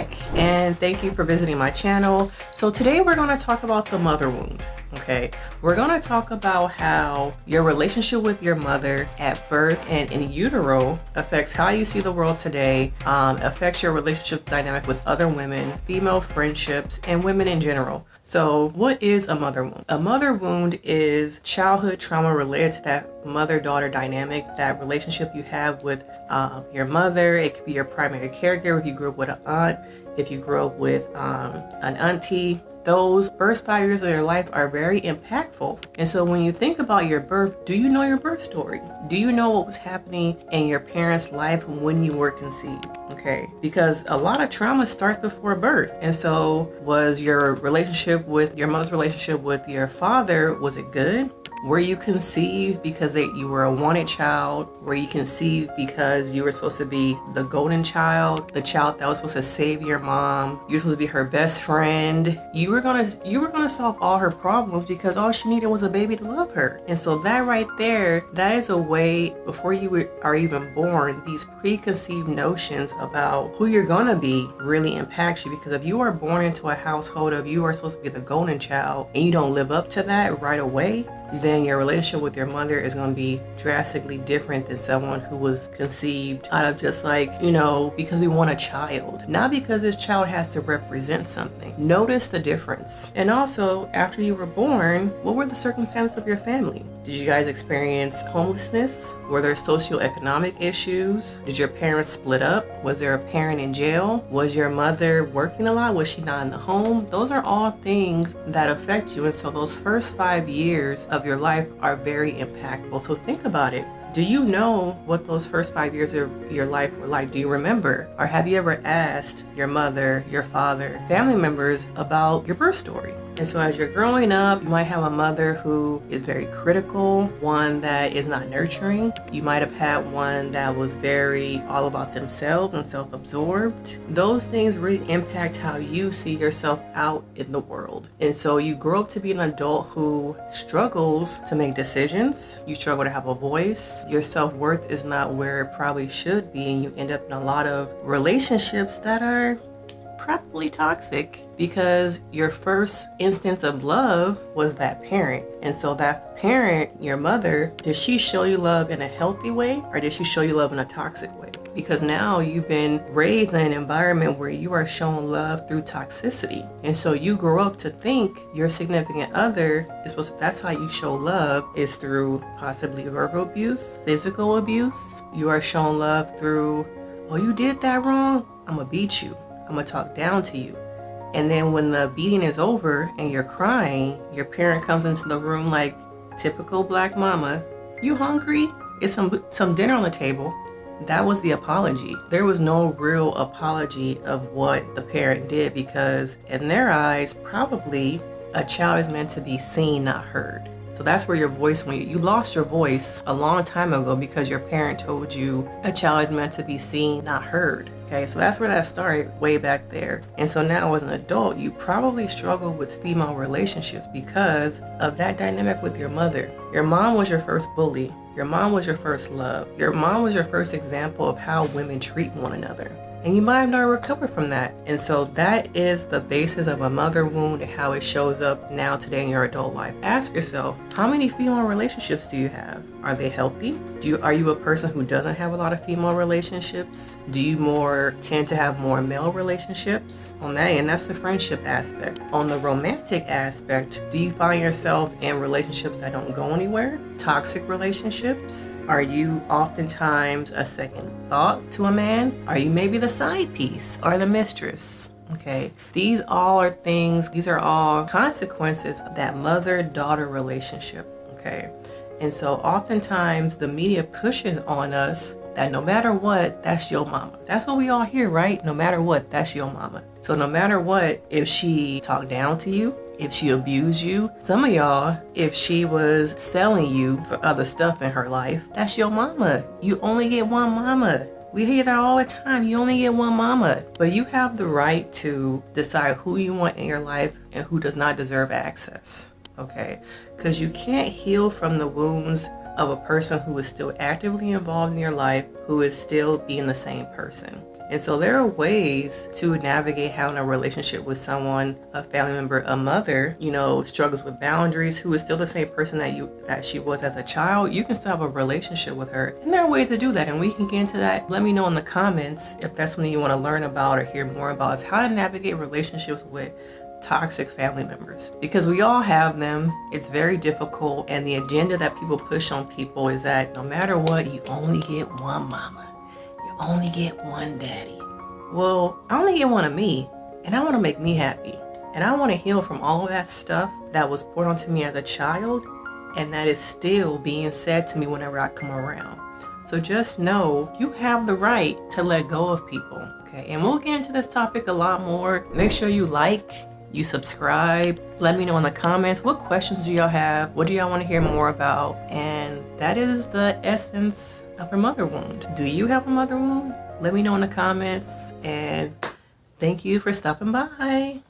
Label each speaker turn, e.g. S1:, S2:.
S1: back and thank you for visiting my channel. So today we're going to talk about the mother wound. Okay, we're going to talk about how your relationship with your mother at birth and in utero affects how you see the world today, affects your relationship dynamic with other women, female friendships, and women in general. So what is a mother wound? A mother wound is childhood trauma related to that mother-daughter dynamic, that relationship you have with your mother. It could be your primary caregiver if you grew up with an aunt, if you grew up with an auntie. Those first 5 years of your life are very impactful. And so when you think about your birth, do you know your birth story? Do you know what was happening in your parents' life when you were conceived? Okay, because a lot of trauma starts before birth. And so was your relationship with your mother's relationship with your father, was it good? Were you conceived because you were a wanted child? Were you conceived because you were supposed to be the golden child, the child that was supposed to save your mom? You were supposed to be her best friend. You were gonna solve all her problems because all she needed was a baby to love her. And so that right there, that is a way, before you are even born, these preconceived notions about who you're gonna be really impacts you. Because if you are born into a household of you are supposed to be the golden child and you don't live up to that right away, then your relationship with your mother is going to be drastically different than someone who was conceived out of just because we want a child, not because this child has to represent something. Notice the difference. And also, after you were born, what were the circumstances of your family? Did you guys experience homelessness? Were there socioeconomic issues? Did your parents split up? Was there a parent in jail? Was your mother working a lot? Was she not in the home? Those are all things that affect you. And so those first 5 years of your life are very impactful. So think about it. Do you know what those first 5 years of your life were like? Do you remember? Or have you ever asked your mother, your father, family members about your birth story? And so as you're growing up, you might have a mother who is very critical, one that is not nurturing. You might have had one that was very all about themselves and self-absorbed. Those things really impact how you see yourself out in the world. And so you grow up to be an adult who struggles to make decisions. You struggle to have a voice. Your self-worth is not where it probably should be, and you end up in a lot of relationships that are probably toxic because your first instance of love was that parent. And so that parent, your mother, did she show you love in a healthy way or did she show you love in a toxic way? Because now you've been raised in an environment where you are shown love through toxicity. And so you grow up to think your significant other is supposed to, that's how you show love, is through possibly verbal abuse, physical abuse. You are shown love through, oh, you did that wrong? I'm gonna beat you. I'm gonna talk down to you. And then when the beating is over and you're crying, your parent comes into the room like typical black mama. You hungry? Is some dinner on the table? That was the apology. There was no real apology of what the parent did because in their eyes, probably a child is meant to be seen, not heard. So that's where your voice, when you lost your voice a long time ago because your parent told you a child is meant to be seen, not heard. Okay, so that's where that started, way back there. And so now as an adult, you probably struggle with female relationships because of that dynamic with your mother. Your mom was your first bully. Your mom was your first love. Your mom was your first example of how women treat one another. And you might have never recovered from that. And so that is the basis of a mother wound and how it shows up now today in your adult life. Ask yourself, how many female relationships do you have? Are they healthy? Are you a person who doesn't have a lot of female relationships? Do you tend to have more male relationships? On that end, that's the friendship aspect. On the romantic aspect, do you find yourself in relationships that don't go anywhere? Toxic relationships? Are you oftentimes a second thought to a man? Are you maybe the side piece or the mistress? Okay, these are all consequences of that mother-daughter relationship. Okay, and so oftentimes the media pushes on us that no matter what, that's your mama. That's what we all hear, right? No matter what, that's your mama. So no matter what, if she talked down to you, if she abused you, some of y'all, if she was selling you for other stuff in her life, that's your mama. You only get one mama. We hear that all the time. You only get one mama. But you have the right to decide who you want in your life and who does not deserve access. Okay? Because you can't heal from the wounds of a person who is still actively involved in your life, who is still being the same person. And so there are ways to navigate having a relationship with someone, a family member, a mother, struggles with boundaries, who is still the same person that she was as a child. You can still have a relationship with her. And there are ways to do that, and we can get into that. Let me know in the comments if that's something you want to learn about or hear more about, is how to navigate relationships with toxic family members, because we all have them. It's very difficult, and the agenda that people push on people is that no matter what, you only get one mama, you only get one daddy. Well, I only get one of me, and I want to make me happy, and I want to heal from all of that stuff that was poured onto me as a child, and that is still being said to me whenever I come around. So just know you have the right to let go of people. Okay, and we'll get into this topic a lot more. Make sure you you subscribe. Let me know in the comments, what questions do y'all have? What do y'all want to hear more about? And that is the essence of a mother wound. Do you have a mother wound? Let me know in the comments, and thank you for stopping by.